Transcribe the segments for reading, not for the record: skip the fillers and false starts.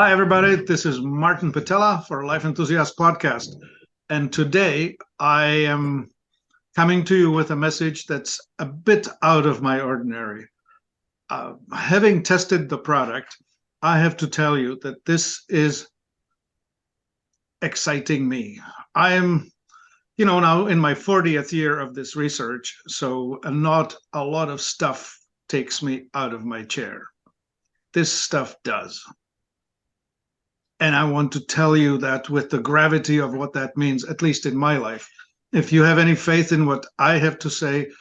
Hi, everybody. This is Martin Pytela for Life Enthusiast podcast. And today I am coming to you with a message that's a bit out of my ordinary. Having tested the product, I have to tell you that this is exciting me. I am, now in my 40th year of this research, so not a lot of stuff takes me out of my chair. This stuff does. And I want to tell you that with the gravity of what that means, at least in my life. If you have any faith in what I have to say,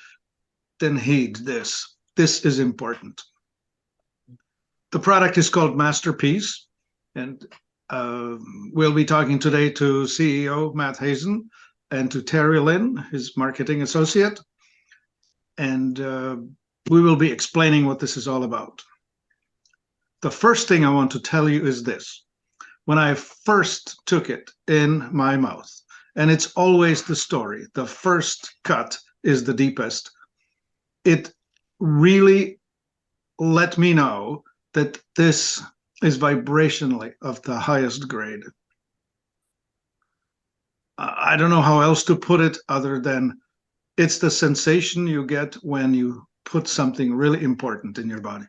then heed this. This is important. The product is called MasterPeace, and we'll be talking today to CEO Matt Hazen and to Terry Lynn, his marketing associate. And we will be explaining what this is all about. The first thing I want to tell you is this. When I first took it in my mouth, and it's always the story, the first cut is the deepest, it really let me know that this is vibrationally of the highest grade. I don't know how else to put it other than it's the sensation you get when you put something really important in your body.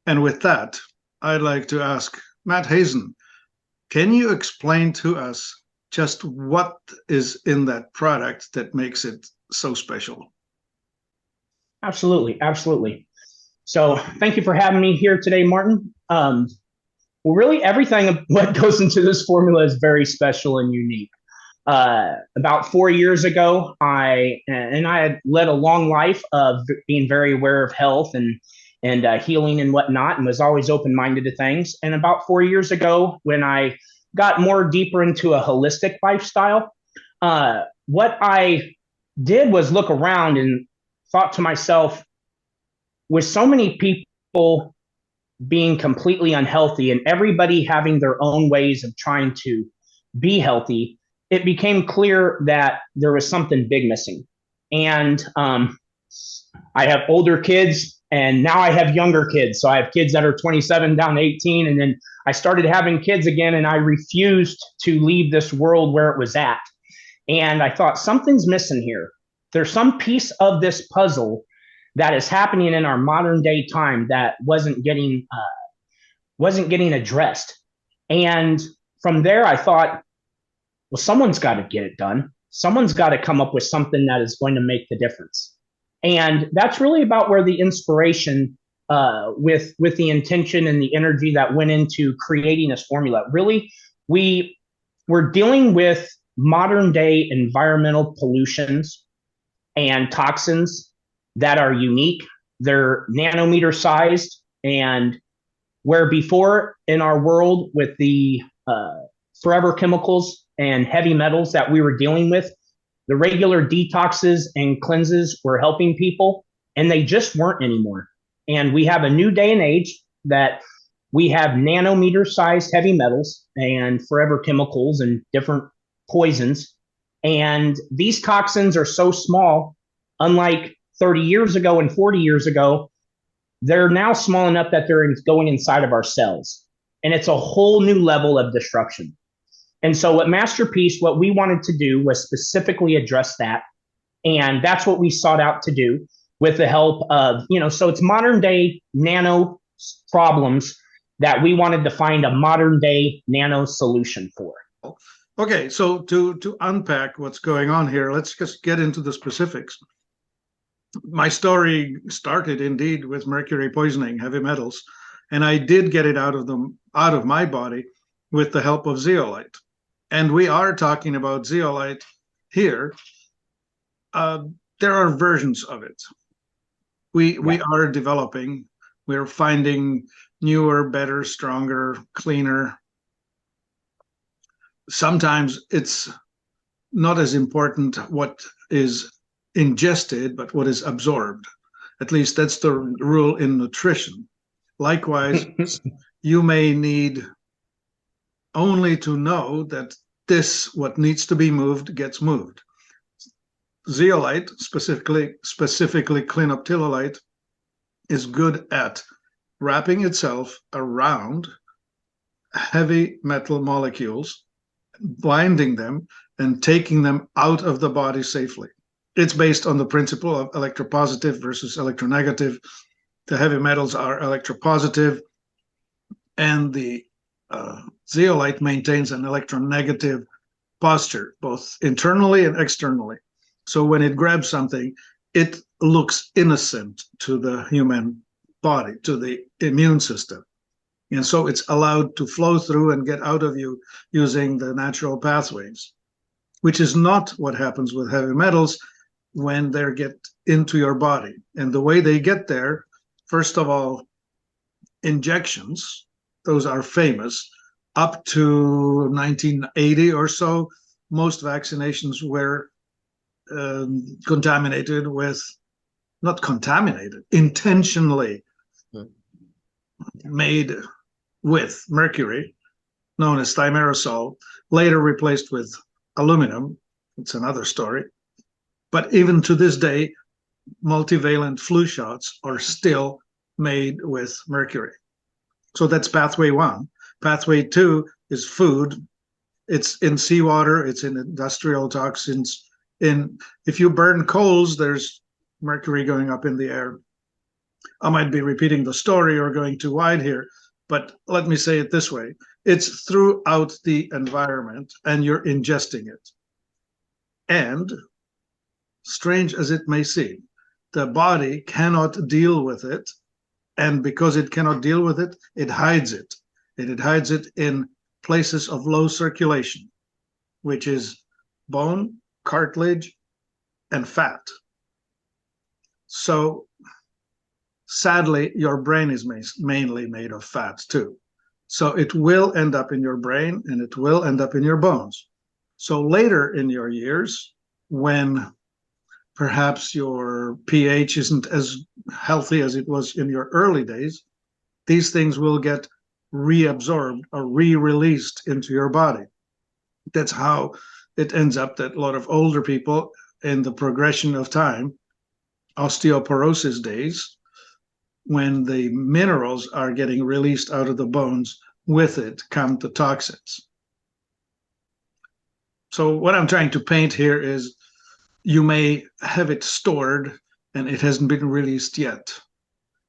And with that, I'd like to ask Matt Hazen, can you explain to us just what is in that product that makes it so special? Absolutely, absolutely. So thank you for having me here today, Martin. Well, really everything what goes into this formula is very special and unique. About 4 years ago, I had led a long life of being very aware of health and healing and whatnot, and was always open-minded to things. And about 4 years ago, when I got more deeper into a holistic lifestyle, what I did was look around and thought to myself, with so many people being completely unhealthy and everybody having their own ways of trying to be healthy, it became clear that there was something big missing. And I have older kids, and now I have younger kids. So I have kids that are 27 down to 18. And then I started having kids again, and I refused to leave this world where it was at. And I thought, something's missing here. There's some piece of this puzzle that is happening in our modern day time that wasn't getting addressed. And from there, I thought, well, someone's got to get it done. Someone's got to come up with something that is going to make the difference. And that's really about where the inspiration with the intention and the energy that went into creating this formula. Really, we're dealing with modern day environmental pollutions and toxins that are unique. They're nanometer sized, and where before in our world with the forever chemicals and heavy metals that we were dealing with, the regular detoxes and cleanses were helping people, and they just weren't anymore. And we have a new day and age that we have nanometer sized heavy metals and forever chemicals and different poisons. And these toxins are so small, unlike 30 years ago and 40 years ago, they're now small enough that they're going inside of our cells. And it's a whole new level of destruction. And so at MasterPeace, what we wanted to do was specifically address that. And that's what we sought out to do with the help of, so it's modern day nano problems that we wanted to find a modern day nano solution for. Okay, so to unpack what's going on here, let's just get into the specifics. My story started indeed with mercury poisoning, heavy metals, and I did get it out of my body with the help of zeolite. And we are talking about zeolite here. There are versions of it. We are developing. We're finding newer, better, stronger, cleaner. Sometimes it's not as important what is ingested, but what is absorbed. At least that's the rule in nutrition. Likewise, you may need only to know that what needs to be moved gets moved. Zeolite, specifically clinoptilolite, is good at wrapping itself around heavy metal molecules, binding them and taking them out of the body safely. It's based on the principle of electropositive versus electronegative. The heavy metals are electropositive, and the zeolite maintains an electronegative posture, both internally and externally. So when it grabs something, it looks innocent to the human body, to the immune system. And so it's allowed to flow through and get out of you using the natural pathways, which is not what happens with heavy metals when they get into your body. And the way they get there, first of all, injections, those are famous. Up to 1980 or so, most vaccinations were contaminated with, not contaminated, intentionally made with mercury, known as thimerosal, later replaced with aluminum. It's another story. But even to this day, multivalent flu shots are still made with mercury. So that's pathway one. Pathway two is food. It's in seawater, it's in industrial toxins. If you burn coals, there's mercury going up in the air. I might be repeating the story or going too wide here, but let me say it this way. It's throughout the environment and you're ingesting it. And strange as it may seem, the body cannot deal with it. And because it cannot deal with it, it hides it. And it hides it in places of low circulation, which is bone, cartilage, and fat. So sadly, your brain is mainly made of fat too. So it will end up in your brain and it will end up in your bones. So later in your years, when perhaps your pH isn't as healthy as it was in your early days, these things will get reabsorbed or re-released into your body. That's how it ends up that a lot of older people in the progression of time, osteoporosis days, when the minerals are getting released out of the bones, with it come the toxins. So what I'm trying to paint here is you may have it stored and it hasn't been released yet.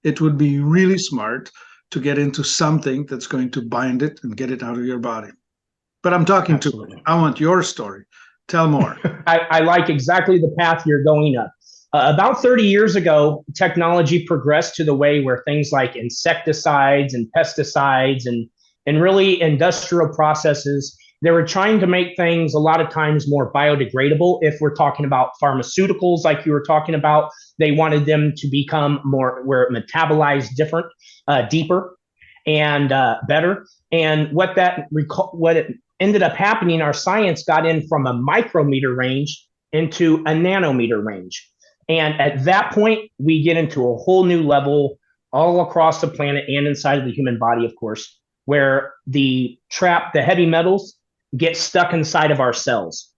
It would be really smart to get into something that's going to bind it and get it out of your body. But I'm talking Absolutely. To, I want your story. Tell more. I like exactly the path you're going up. About 30 years ago, technology progressed to the way where things like insecticides and pesticides and really industrial processes, they were trying to make things a lot of times more biodegradable. If we're talking about pharmaceuticals, like you were talking about, they wanted them to become more, where it metabolized different, deeper and better. And what it ended up happening, our science got in from a micrometer range into a nanometer range. And at that point, we get into a whole new level all across the planet and inside of the human body, of course, where the heavy metals get stuck inside of our cells.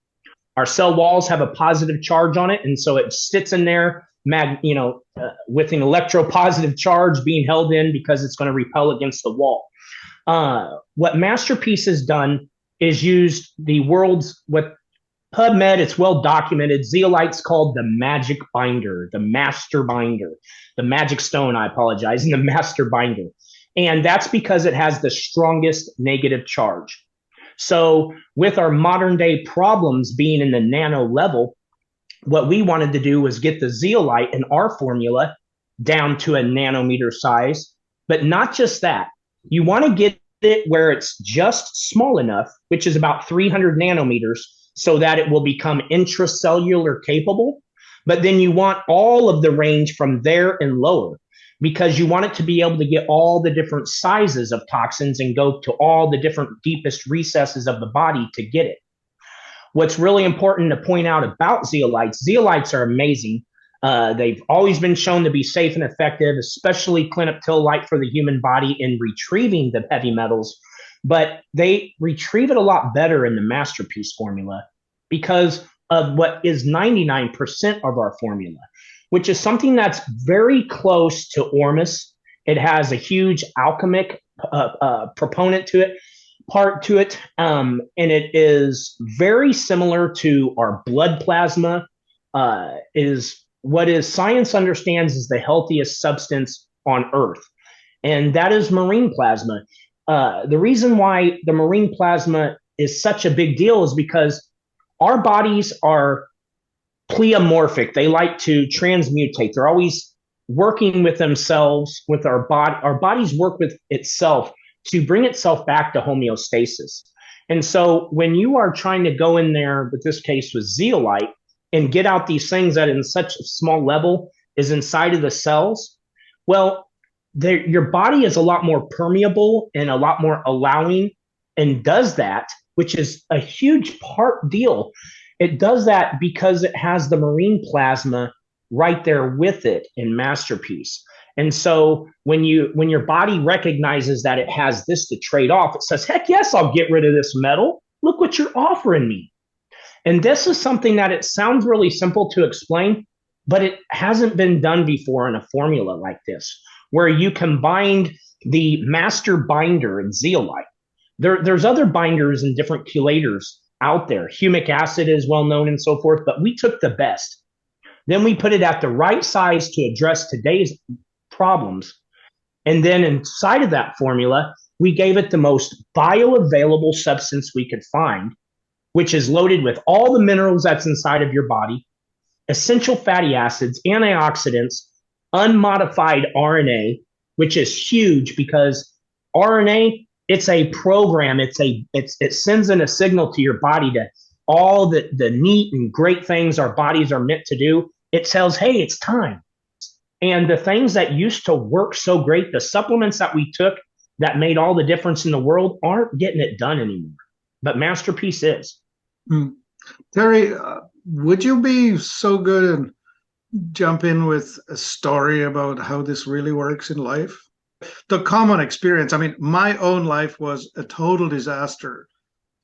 Our cell walls have a positive charge on it, and so it sits in there, with an electropositive charge being held in because it's going to repel against the wall. What MasterPeace has done is used the world's, what PubMed, it's well documented, zeolite's called the magic binder, the master binder, the magic stone, I apologize, and the master binder. And that's because it has the strongest negative charge. So with our modern day problems being in the nano level, what we wanted to do was get the zeolite in our formula down to a nanometer size, but not just that. You want to get it where it's just small enough, which is about 300 nanometers, so that it will become intracellular capable. But then you want all of the range from there and lower, because you want it to be able to get all the different sizes of toxins and go to all the different deepest recesses of the body to get it. What's really important to point out about zeolites are amazing. They've always been shown to be safe and effective, especially clinoptilolite for the human body in retrieving the heavy metals. But they retrieve it a lot better in the MasterPeace formula because of what is 99% of our formula, which is something that's very close to Ormus. It has a huge alchemic proponent to it. part to it, and it is very similar to our blood plasma. Is what is science understands is the healthiest substance on Earth, and that is marine plasma. The reason why the marine plasma is such a big deal is because our bodies are pleomorphic. They like to transmutate. They're always working with themselves, with our body. Our bodies work with itself to bring itself back to homeostasis. And so when you are trying to go in there, with this case with zeolite, and get out these things that in such a small level is inside of the cells, well, your body is a lot more permeable and a lot more allowing and does that, which is a huge part deal. It does that because it has the marine plasma right there with it in MasterPeace. And so when your body recognizes that it has this to trade off, it says, heck yes, I'll get rid of this metal. Look what you're offering me. And this is something that it sounds really simple to explain, but it hasn't been done before in a formula like this, where you combined the master binder in zeolite. There's other binders and different chelators out there. Humic acid is well known and so forth, but we took the best. Then we put it at the right size to address today's problems. And then inside of that formula, we gave it the most bioavailable substance we could find, which is loaded with all the minerals that's inside of your body, essential fatty acids, antioxidants, unmodified RNA, which is huge because RNA, it's a program. It sends in a signal to your body to all the neat and great things our bodies are meant to do. It tells, hey, it's time. And the things that used to work so great, the supplements that we took that made all the difference in the world aren't getting it done anymore. But MasterPeace is. Terry, would you be so good and jump in with a story about how this really works in life? The common experience, I mean, my own life was a total disaster.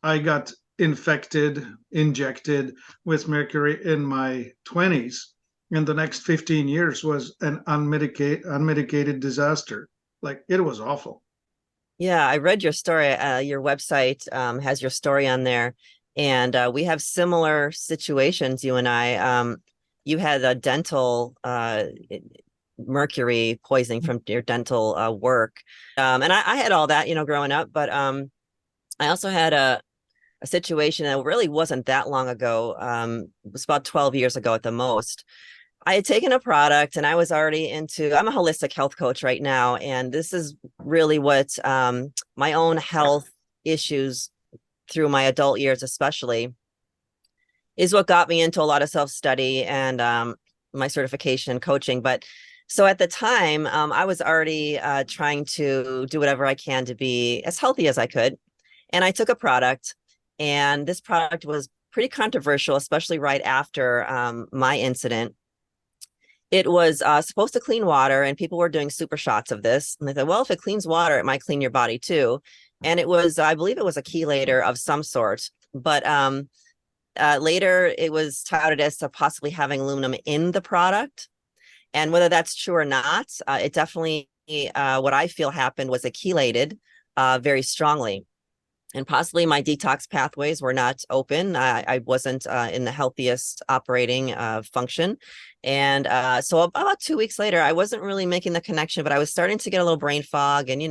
I got injected with mercury in my 20s, and the next 15 years was an unmedicated disaster. Like, it was awful. Yeah, I read your story. Your website has your story on there. And we have similar situations, you and I. You had a dental mercury poisoning from your dental work. And I had all that, growing up. But I also had a situation that really wasn't that long ago. It was about 12 years ago at the most. I had taken a product and I was already I'm a holistic health coach right now. And this is really what my own health issues through my adult years, especially, is what got me into a lot of self-study and my certification coaching. But so at the time, I was already trying to do whatever I can to be as healthy as I could. And I took a product, and this product was pretty controversial, especially right after my incident. It was supposed to clean water, and people were doing super shots of this. And they thought, well, if it cleans water, it might clean your body too. And it was, I believe it was a chelator of some sort. But later it was touted as to possibly having aluminum in the product. And whether that's true or not, it definitely, what I feel happened was it chelated very strongly. And possibly my detox pathways were not open. I wasn't in the healthiest operating function. And so about 2 weeks later, I wasn't really making the connection, but I was starting to get a little brain fog. And,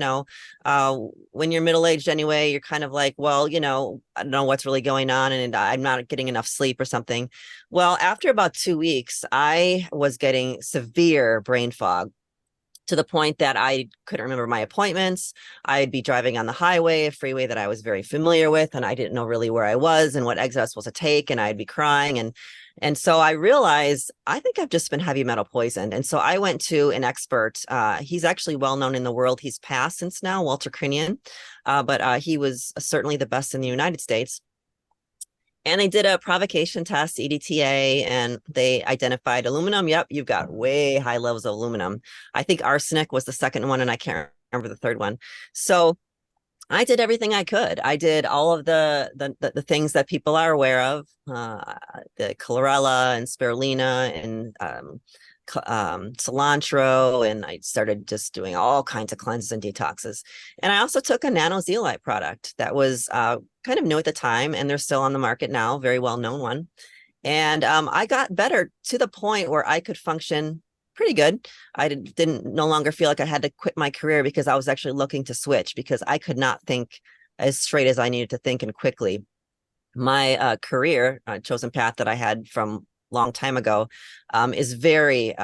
when you're middle-aged anyway, you're kind of like, well, I don't know what's really going on, and I'm not getting enough sleep or something. Well, after about 2 weeks, I was getting severe brain fog, to the point that I couldn't remember my appointments. I'd be driving on the highway, a freeway that I was very familiar with, and I didn't know really where I was and what exit I was supposed to take, and I'd be crying. And so I realized, I think I've just been heavy metal poisoned. And so I went to an expert. He's actually well known in the world. He's passed since now, Walter Crinian, but he was certainly the best in the United States. And they did a provocation test, EDTA, and they identified aluminum. Yep, you've got way high levels of aluminum. I think arsenic was the second one, and I can't remember the third one. So I did everything I could. I did all of the things that people are aware of, the chlorella and spirulina and cilantro, and I started just doing all kinds of cleanses and detoxes. And I also took a Nano Zeolite product that was kind of new at the time, and they're still on the market now, very well-known one. And I got better to the point where I could function pretty good. I didn't no longer feel like I had to quit my career because I was actually looking to switch, because I could not think as straight as I needed to think and quickly. My career chosen path that I had from long time ago is very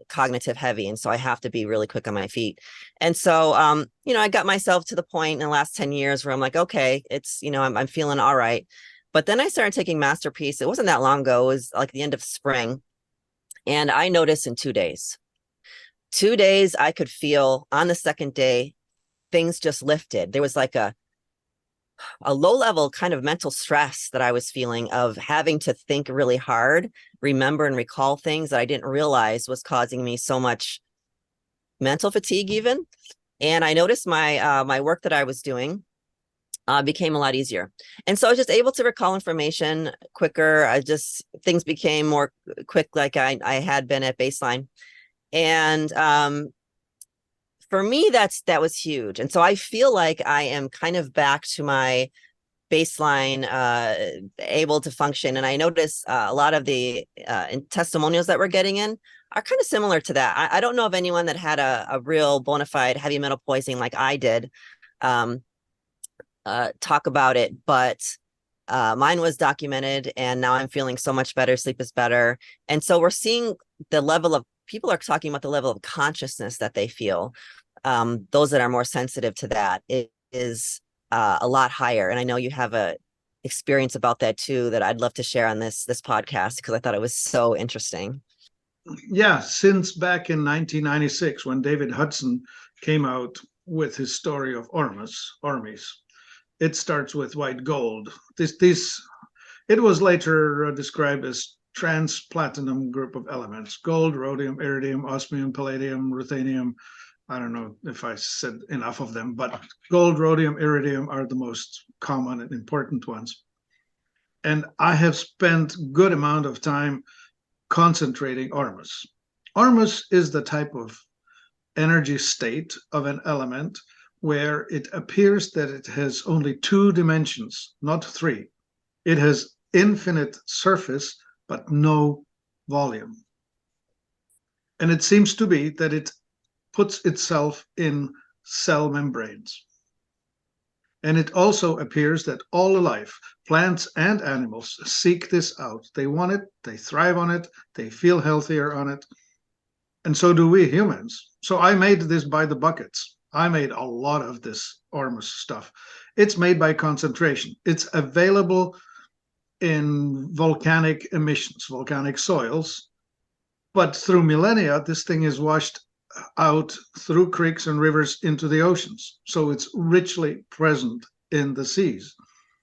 cognitive heavy, and so I have to be really quick on my feet. And so I got myself to the point in the last 10 years where I'm like, okay, it's I'm feeling all right. But then I started taking MasterPeace. It wasn't that long ago. It was like the end of spring, and I noticed in 2 days I could feel, on the second day, things just lifted. There was like a low level kind of mental stress that I was feeling of having to think really hard, remember and recall things that I didn't realize was causing me so much mental fatigue even. And I noticed my work that I was doing became a lot easier. And so I was just able to recall information quicker. Things became more quick, like I had been at baseline. And for me, that was huge. And so I feel like I am kind of back to my baseline, able to function. And I notice a lot of the testimonials that we're getting in are kind of similar to that. I don't know of anyone that had a real bona fide heavy metal poisoning like I did talk about it, but mine was documented, and now I'm feeling so much better. Sleep is better. And so we're seeing people are talking about the level of consciousness that they feel. Those that are more sensitive to that, it is a lot higher. And I know you have a experience about that too, that I'd love to share on this podcast, because I thought it was so interesting. Yeah, since back in 1996, when David Hudson came out with his story of ormes, it starts with white gold. It was later described as trans-platinum group of elements: gold, rhodium, iridium, osmium, palladium, ruthenium. I don't know if I said enough of them, but gold, rhodium, iridium are the most common and important ones. And I have spent good amount of time concentrating ormus. Ormus is the type of energy state of an element where it appears that it has only 2 dimensions, not 3. It has infinite surface, but no volume. And it seems to be that it puts itself in cell membranes. And it also appears that all life, plants and animals, seek this out. They want it, they thrive on it, they feel healthier on it. And so do we humans. So I made this by the buckets. I made a lot of this ormus stuff. It's made by concentration. It's available in volcanic emissions, volcanic soils. But through millennia, this thing is washed out through creeks and rivers into the oceans. So it's richly present in the seas.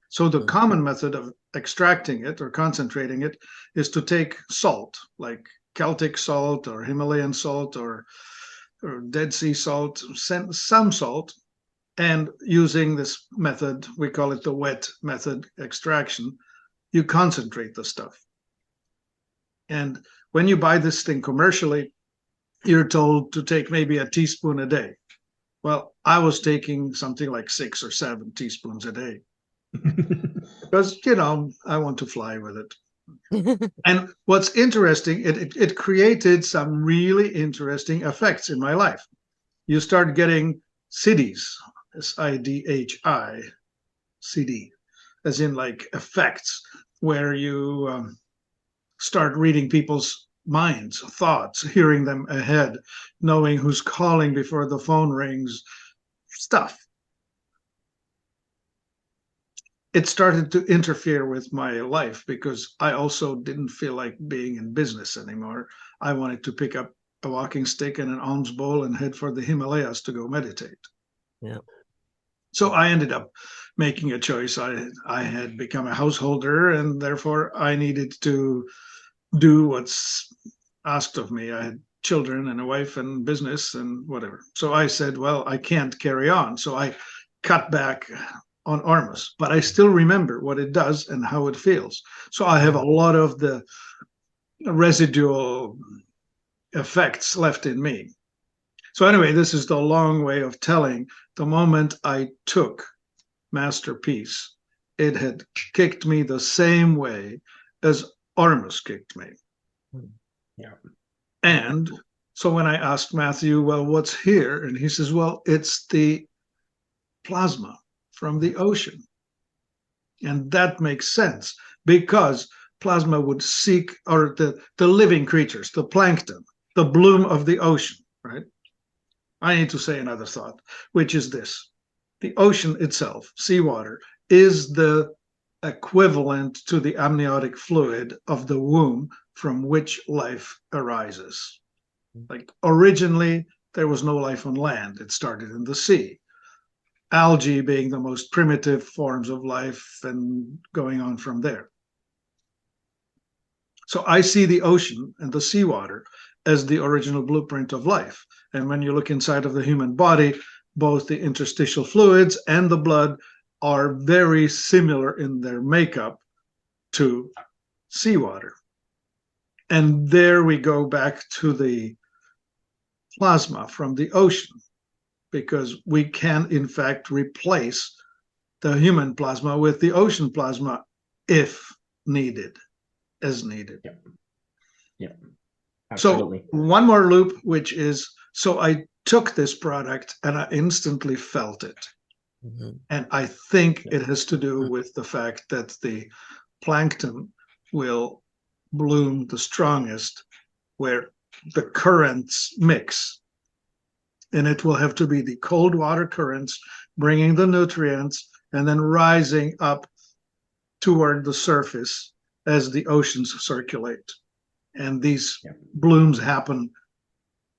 So the common method of extracting it or concentrating it is to take salt, like Celtic salt or Himalayan salt or Dead Sea salt, some salt, and using this method, we call it the wet method extraction, you concentrate the stuff. And when you buy this thing commercially, you're told to take maybe a teaspoon a day. Well, I was taking something like 6 or 7 teaspoons a day because, I want to fly with it. And what's interesting, it created some really interesting effects in my life. You start getting siddhis, SIDHI, CD, as in like effects, where you start reading people's minds, thoughts, hearing them ahead, knowing who's calling before the phone rings, stuff. It started to interfere with my life because I also didn't feel like being in business anymore. I wanted to pick up a walking stick and an alms bowl and head for the Himalayas to go meditate. Yeah. So I ended up making a choice. I had become a householder, and therefore I needed to do what's asked of me. I had children and a wife and business and whatever. So I said, well, I can't carry on. So I cut back on ormus, but I still remember what it does and how it feels. So I have a lot of the residual effects left in me. So anyway, this is the long way of telling. The moment I took MasterPeace, it had kicked me the same way as Ormus kicked me. Yeah. And so when I asked Matthew, well, what's here? And he says, well, it's the plasma from the ocean. And that makes sense because plasma would seek, or the living creatures, the plankton, the bloom of the ocean, right? I need to say another thought, which is this. The ocean itself, seawater, is the equivalent to the amniotic fluid of the womb from which life arises. Like originally, there was no life on land. It started in the sea. Algae being the most primitive forms of life and going on from there. So I see the ocean and the seawater as the original blueprint of life. And when you look inside of the human body, both the interstitial fluids and the blood are very similar in their makeup to seawater. And there we go back to the plasma from the ocean, because we can, in fact, replace the human plasma with the ocean plasma if needed, as needed. Yeah. Yeah. Absolutely. So one more loop, which is, so I took this product and I instantly felt it. Mm-hmm. And I think it has to do with the fact that the plankton will bloom the strongest where the currents mix. And it will have to be the cold water currents bringing the nutrients and then rising up toward the surface as the oceans circulate. And these blooms happen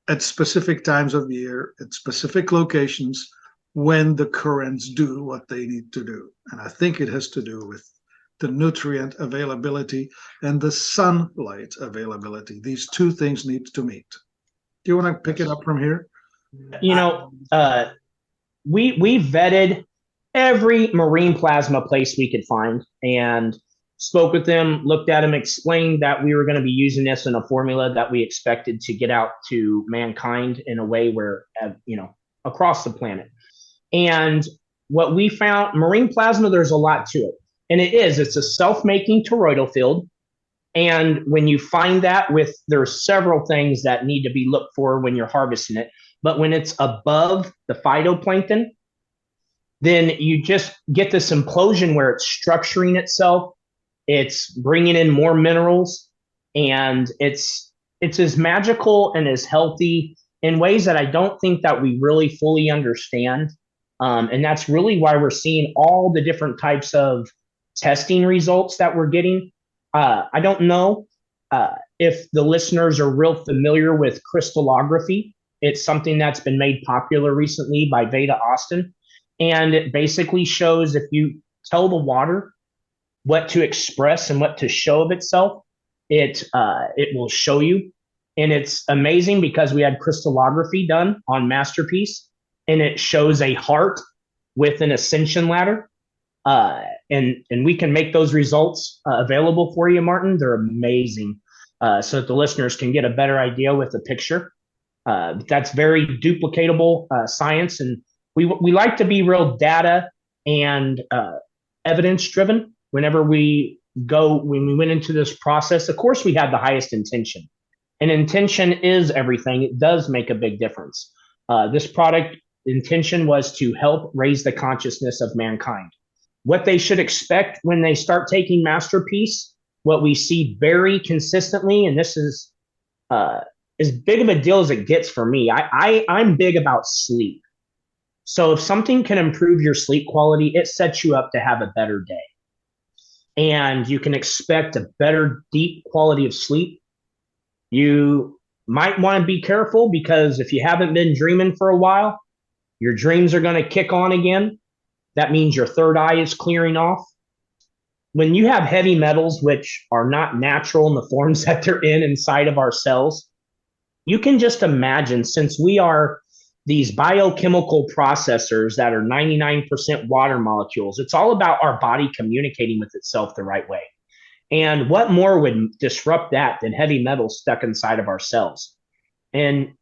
at specific times of the year, at specific locations, when the currents do what they need to do. And I think it has to do with the nutrient availability and the sunlight availability. These two things need to meet. Do you want to pick it up from here? You know, we vetted every marine plasma place we could find and spoke with them, looked at them, explained that we were going to be using this in a formula that we expected to get out to mankind in a way where, across the planet. And what we found, marine plasma, there's a lot to it. And it's a self-making toroidal field. And when you find that there's several things that need to be looked for when you're harvesting it. But when it's above the phytoplankton, then you just get this implosion where it's structuring itself. It's bringing in more minerals, and it's as magical and as healthy in ways that I don't think that we really fully understand. And that's really why we're seeing all the different types of testing results that we're getting. I don't know if the listeners are real familiar with crystallography. It's something that's been made popular recently by Veda Austin. And it basically shows if you tell the water what to express and what to show of itself, it will show you. And it's amazing because we had crystallography done on MasterPeace, and it shows a heart with an ascension ladder. And we can make those results available for you, Martin. They're amazing. So that the listeners can get a better idea with the picture. That's very duplicatable science. And we like to be real data and evidence driven. When we went into this process, of course, we had the highest intention. And intention is everything. It does make a big difference. This product intention was to help raise the consciousness of mankind. What they should expect when they start taking MasterPeace, what we see very consistently, and this is as big of a deal as it gets for me. I'm big about sleep. So if something can improve your sleep quality, it sets you up to have a better day. And you can expect a better, deep quality of sleep. You might want to be careful because if you haven't been dreaming for a while, your dreams are going to kick on again. That means your third eye is clearing off. When you have heavy metals, which are not natural in the forms that they're inside of our cells, you can just imagine, since we are these biochemical processors that are 99% water molecules, it's all about our body communicating with itself the right way. And what more would disrupt that than heavy metals stuck inside of our cells? And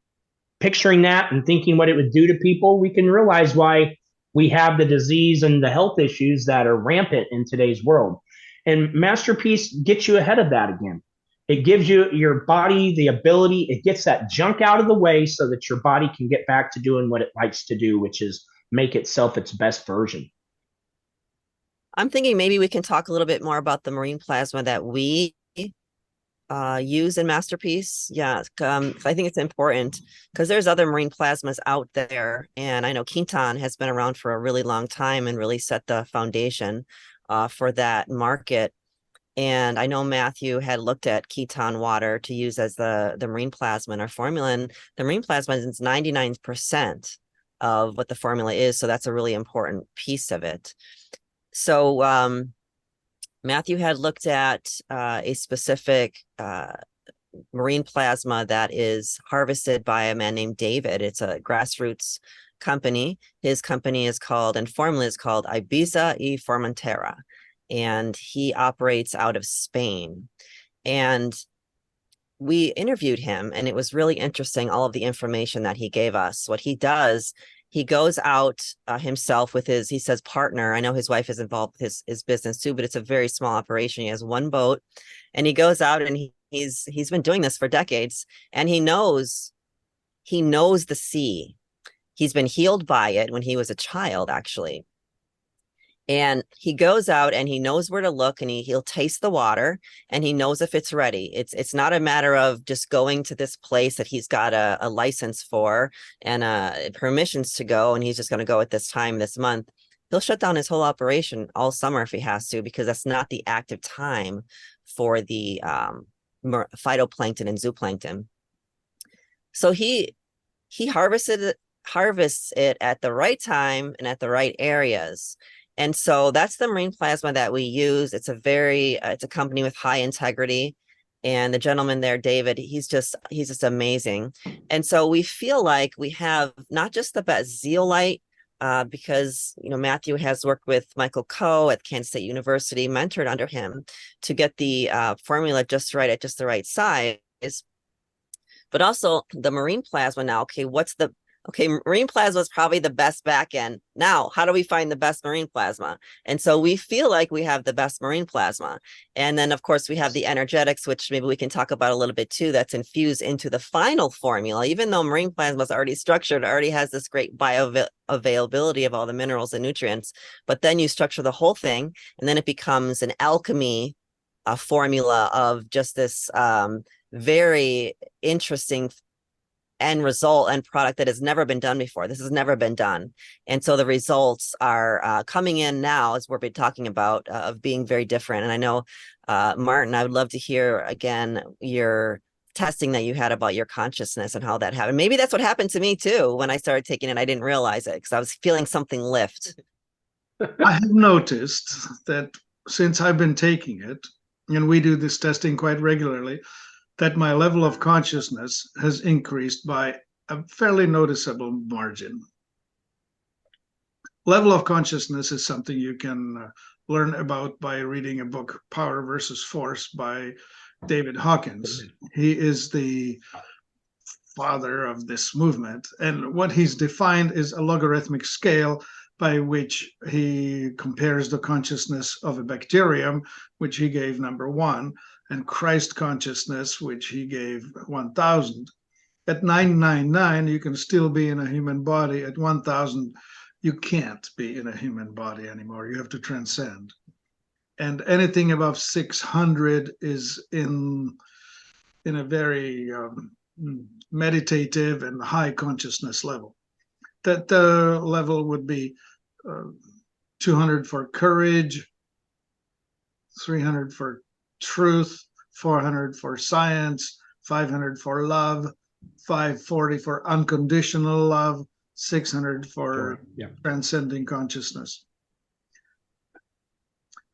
picturing that and thinking what it would do to people, we can realize why we have the disease and the health issues that are rampant in today's world. And MasterPeace gets you ahead of that again. It gives you your body the ability, it gets that junk out of the way so that your body can get back to doing what it likes to do, which is make itself its best version. I'm thinking maybe we can talk a little bit more about the marine plasma that we use in MasterPeace. Yeah, I think it's important because there's other marine plasmas out there, and I know Quinton has been around for a really long time and really set the foundation for that market. And I know Matthew had looked at ketone water to use as the marine plasma in our formula, and the marine plasma is 99% of what the formula is, so that's a really important piece of it. So Matthew had looked at a specific marine plasma that is harvested by a man named David. It's a grassroots company. His company is called, and formula is called Ibiza y Formentera, and he operates out of Spain. And we interviewed him, and it was really interesting, all of the information that he gave us. What he does, he goes out himself with his, he says, partner. I know his wife is involved with his business too, but it's a very small operation. He has one boat, and he goes out, and he's been doing this for decades, and he knows the sea. He's been healed by it when he was a child, actually. And he goes out and he knows where to look, and he'll taste the water, and he knows if it's ready. It's not a matter of just going to this place that he's got a license for and permissions to go, and he's just going to go at this time this month. He'll shut down his whole operation all summer if he has to, because that's not the active time for the phytoplankton and zooplankton. So he harvests it at the right time and at the right areas. And so that's the marine plasma that we use. It's a company with high integrity. And the gentleman there, David, he's just amazing. And so we feel like we have not just the best zeolite, because, Matthew has worked with Michael Coe at Kansas State University, mentored under him to get the formula just right at just the right size. But also the marine plasma now, marine plasma is probably the best back end. Now, how do we find the best marine plasma? And so we feel like we have the best marine plasma. And then, of course, we have the energetics, which maybe we can talk about a little bit too, that's infused into the final formula. Even though marine plasma is already structured, already has this great bioavailability of all the minerals and nutrients. But then you structure the whole thing, and then it becomes an alchemy formula of just this very interesting end result and product that has never been done before. This has never been done. And so the results are coming in now, as we've been talking about, of being very different. And I know, Martin, I would love to hear again your testing that you had about your consciousness and how that happened. Maybe that's what happened to me too. When I started taking it, I didn't realize it because I was feeling something lift. I have noticed that since I've been taking it, and we do this testing quite regularly, that my level of consciousness has increased by a fairly noticeable margin. Level of consciousness is something you can learn about by reading a book, Power versus Force, by David Hawkins. He is the father of this movement. And what he's defined is a logarithmic scale by which he compares the consciousness of a bacterium, which he gave number 1, and Christ consciousness, which he gave 1,000. At 999, you can still be in a human body. At 1,000, you can't be in a human body anymore. You have to transcend. And anything above 600 is in a very meditative and high consciousness level. That the level would be 200 for courage, 300 for truth, 400 for science, 500 for love, 540 for unconditional love, 600 for transcending consciousness.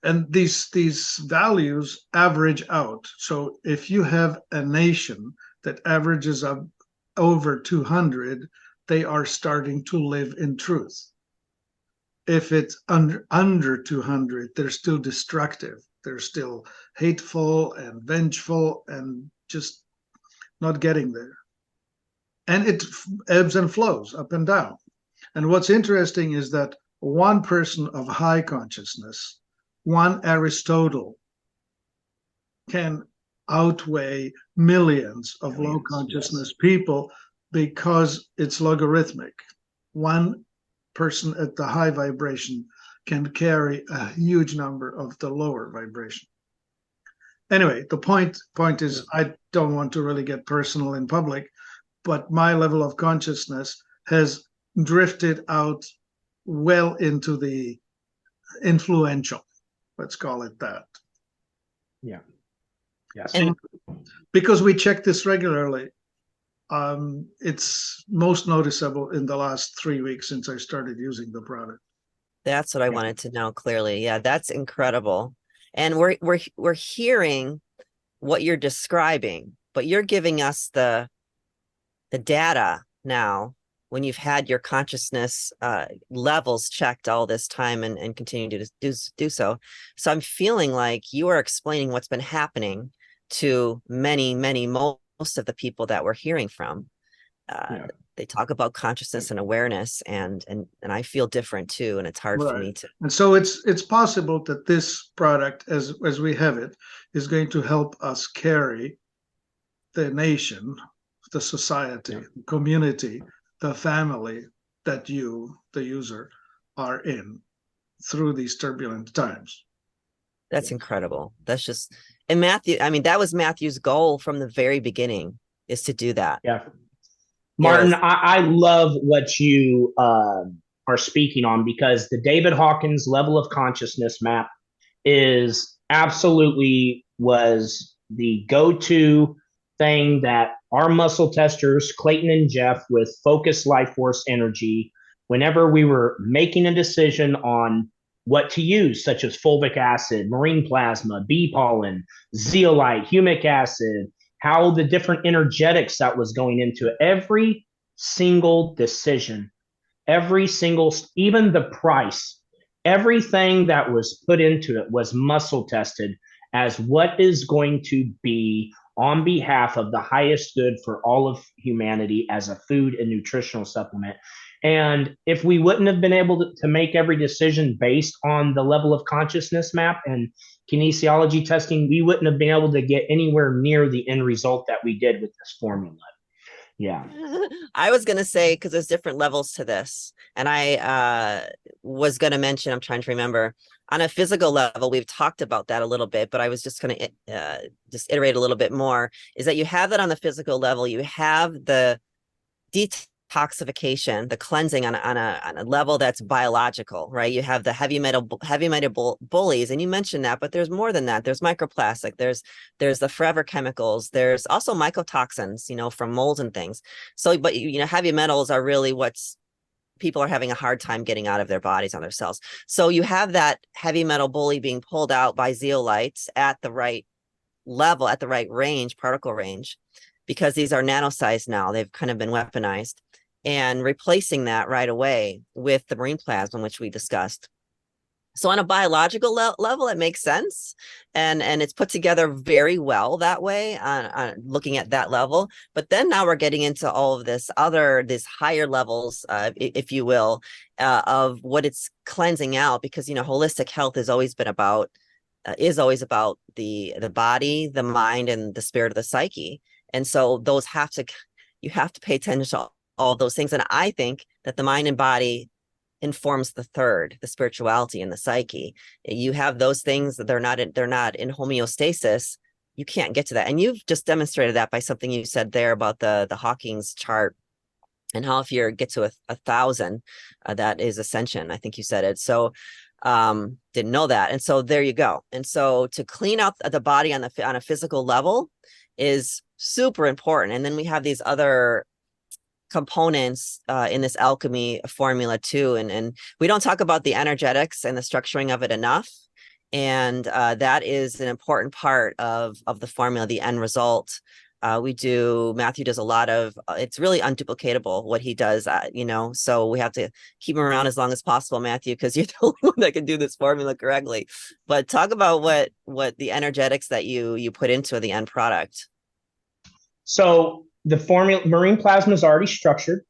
And these values average out. So if you have a nation that averages up over 200, they are starting to live in truth. If it's under 200, they're still destructive. They're still hateful and vengeful and just not getting there. and it ebbs and flows up and down. And what's interesting is that one person of high consciousness, one Aristotle, can outweigh millions of low consciousness people because it's logarithmic. One person at the high vibration can carry a huge number of the lower vibration. Anyway, the point is, I don't want to really get personal in public, but my level of consciousness has drifted out well into the influential, let's call it that. Yeah. Yes. And because we check this regularly, it's most noticeable in the last 3 weeks since I started using the product. That's what I wanted to know clearly. Yeah, that's incredible. And we're hearing what you're describing, but you're giving us the data now when you've had your consciousness levels checked all this time and continue to do so. So I'm feeling like you are explaining what's been happening to most of the people that we're hearing from. They talk about consciousness and awareness, and I feel different too, and it's hard for me to. And so it's possible that this product, as we have it, is going to help us carry the nation, the society, the community, the family that you, the user, are in through these turbulent times. That's incredible. That's just, and Matthew, I mean, that was Matthew's goal from the very beginning, is to do that. Yeah. Martin, I love what you are speaking on, because the David Hawkins level of consciousness map is absolutely was the go-to thing that our muscle testers, Clayton and Jeff with Focus Life Force Energy, whenever we were making a decision on what to use, such as fulvic acid, marine plasma, bee pollen, zeolite, humic acid, how the different energetics that was going into it, every single decision, even the price, everything that was put into it was muscle tested as what is going to be on behalf of the highest good for all of humanity as a food and nutritional supplement. And if we wouldn't have been able to make every decision based on the level of consciousness map and kinesiology testing, we wouldn't have been able to get anywhere near the end result that we did with this formula. Yeah. I was going to say, because there's different levels to this. And I was going to mention, I'm trying to remember, on a physical level, we've talked about that a little bit, but I was just going to just iterate a little bit more, is that you have that on the physical level. You have the detoxification, the cleansing on a level that's biological, right? You have the heavy metal bullies, and you mentioned that, but there's more than that. There's microplastic, there's the forever chemicals, there's also mycotoxins, from molds and things. So, but heavy metals are really what's people are having a hard time getting out of their bodies, on their cells. So you have that heavy metal bully being pulled out by zeolites at the right level, at the right range, particle range, because these are nano-sized now. They've kind of been weaponized, and replacing that right away with the marine plasma, which we discussed. So on a biological level, it makes sense. And it's put together very well that way on looking at that level. But then now we're getting into all of this these higher levels, if you will, of what it's cleansing out, because, holistic health has always been about, the body, the mind, and the spirit of the psyche. And so you have to pay attention to all those things. And I think that the mind and body informs the third, the spirituality and the psyche. You have those things that they're not in homeostasis. You can't get to that. And you've just demonstrated that by something you said there about the Hawkins chart, and how if you get to 1,000, that is ascension. I think you said it. So didn't know that. And so there you go. And so to clean out the body on a physical level is super important. And then we have these other components in this alchemy formula too, and we don't talk about the energetics and the structuring of it enough, and that is an important part of the formula, the end result. Matthew does a lot of, it's really unduplicatable what he does, so we have to keep him around as long as possible, Matthew, because you're the only one that can do this formula correctly. But talk about what the energetics that you put into the end product. So the formula, marine plasma is already structured.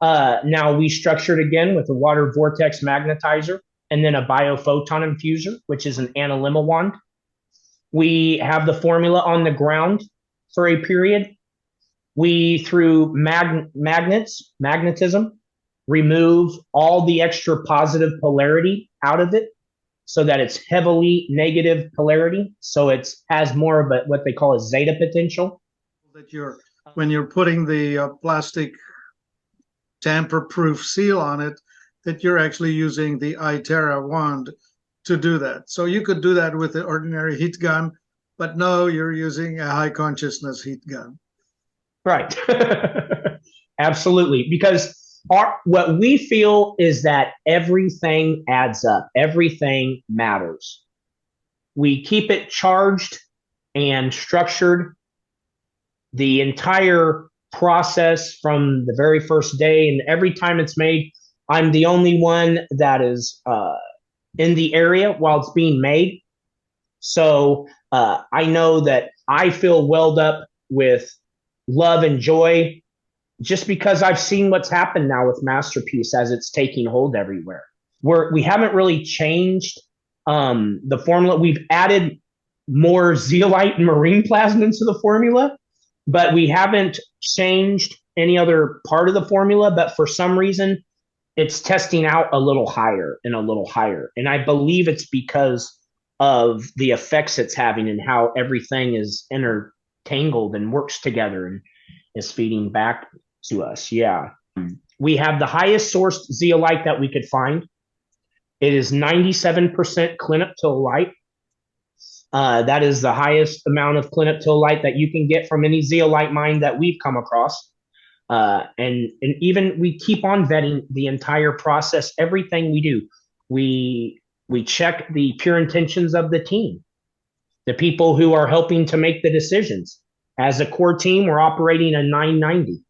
Now we structure it again with a water vortex magnetizer and then a biophoton infuser, which is an analemma wand. We have the formula on the ground for a period. We, through magnetism, remove all the extra positive polarity out of it so that it's heavily negative polarity. So it has more of what they call a zeta potential. That when you're putting the plastic tamper-proof seal on it, that you're actually using the iTerra wand to do that. So you could do that with the ordinary heat gun, but no, you're using a high consciousness heat gun. Right. Absolutely. Because what we feel is that everything adds up. Everything matters. We keep it charged and structured. The entire process from the very first day, and every time it's made, I'm the only one that is in the area while it's being made. So I know that I feel welled up with love and joy just because I've seen what's happened now with MasterPeace as it's taking hold everywhere. We haven't really changed the formula. We've added more zeolite and marine plasma into the formula, but we haven't changed any other part of the formula. But for some reason, it's testing out a little higher and a little higher. And I believe it's because of the effects it's having and how everything is intertangled and works together and is feeding back to us. Yeah. We have the highest sourced zeolite that we could find. It is 97% clinoptilolite. That is the highest amount of clinoptilolite that you can get from any zeolite mine that we've come across. And even we keep on vetting the entire process, everything we do. We check the pure intentions of the team, the people who are helping to make the decisions. As a core team, we're operating a 990.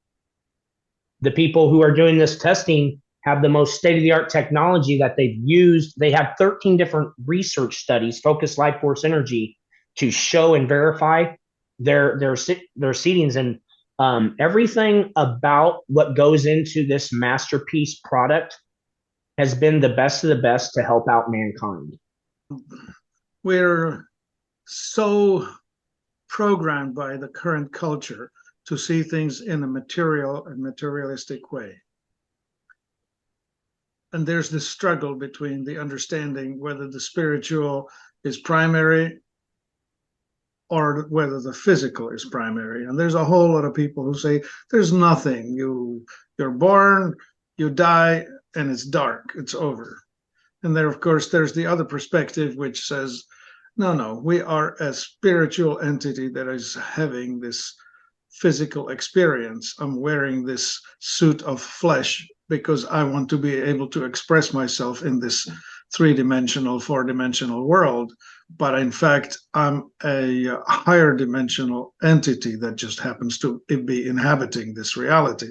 The people who are doing this testing have the most state-of-the-art technology that they've used. They have 13 different research studies, focused life force energy, to show and verify their seedings. And everything about what goes into this MasterPeace product has been the best of the best to help out mankind. We're so programmed by the current culture to see things in a material and materialistic way. And there's this struggle between the understanding whether the spiritual is primary or whether the physical is primary. And there's a whole lot of people who say there's nothing. You're born, you die, and it's dark, it's over. And there, of course, there's the other perspective which says, no, we are a spiritual entity that is having this physical experience. I'm wearing this suit of flesh because I want to be able to express myself in this three-dimensional, four-dimensional world. But in fact, I'm a higher dimensional entity that just happens to be inhabiting this reality.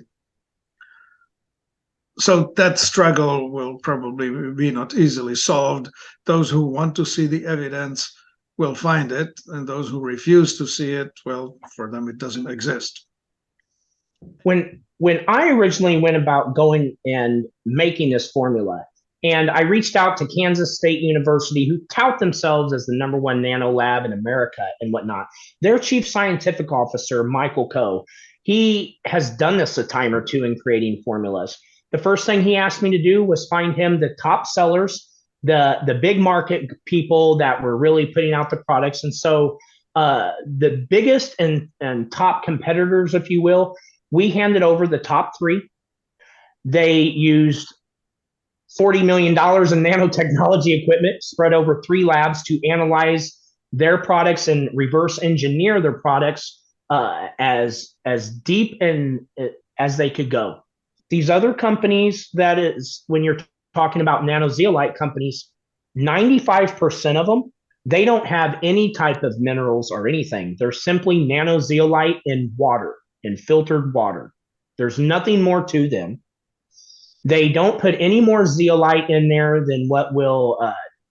So that struggle will probably be not easily solved. Those who want to see the evidence will find it, and those who refuse to see it, well, for them it doesn't exist. When I originally went about going and making this formula, and I reached out to Kansas State University, who tout themselves as the #1 nano lab in America and whatnot, their chief scientific officer, Michael Coe, he has done this a time or two in creating formulas. The first thing he asked me to do was find him the top sellers, the big market people that were really putting out the products. And so the biggest and top competitors, if you will, we handed over the top 3. They used $40 million in nanotechnology equipment spread over 3 labs to analyze their products and reverse engineer their products as deep and as they could go. These other companies, that is, when you're talking about Nano Zeolite companies, 95% of them, they don't have any type of minerals or anything. They're simply Nano Zeolite in water, in filtered water. There's nothing more to them. They don't put any more zeolite in there than what will,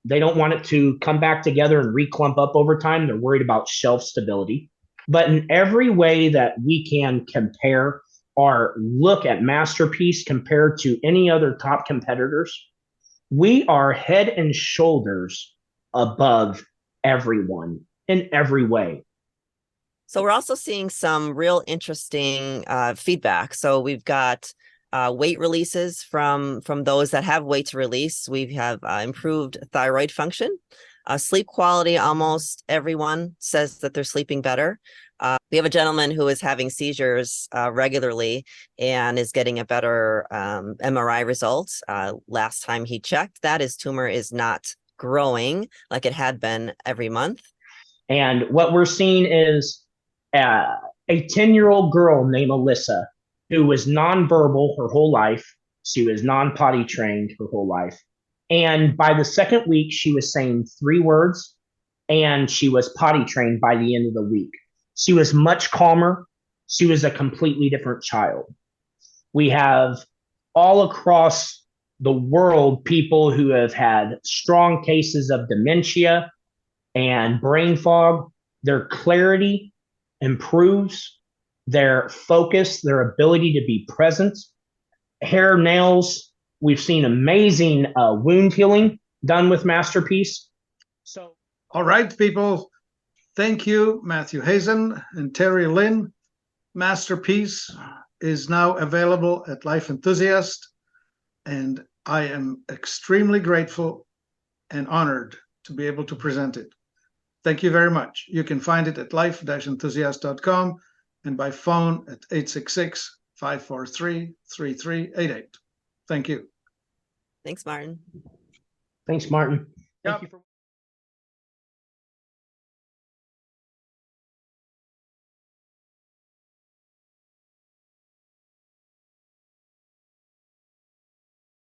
they don't want it to come back together and reclump up over time. They're worried about shelf stability. But in every way that we can compare or look at MasterPeace compared to any other top competitors, we are head and shoulders above everyone in every way. So we're also seeing some real interesting feedback. So we've got weight releases from those that have weight to release. We have improved thyroid function, sleep quality. Almost everyone says that they're sleeping better. We have a gentleman who is having seizures regularly and is getting a better MRI result. Last time he checked that, his tumor is not growing like it had been every month. And what we're seeing is a 10-year-old girl named Alyssa, who was nonverbal her whole life. She was non-potty trained her whole life. And by the second week, she was saying 3 words, and she was potty trained by the end of the week. She was much calmer. She was a completely different child. We have all across the world people who have had strong cases of dementia and brain fog. Their clarity improves, their focus, their ability to be present. Hair, nails, we've seen amazing wound healing done with MasterPeace. So, all right, people. Thank you, Matthew Hazen and Terry Lynn. MasterPeace is now available at Life Enthusiast, and I am extremely grateful and honored to be able to present it. Thank you very much. You can find it at life-enthusiast.com and by phone at 866-543-3388. Thank you. Thanks, Martin. thanks, Martin. Yep. Thank you for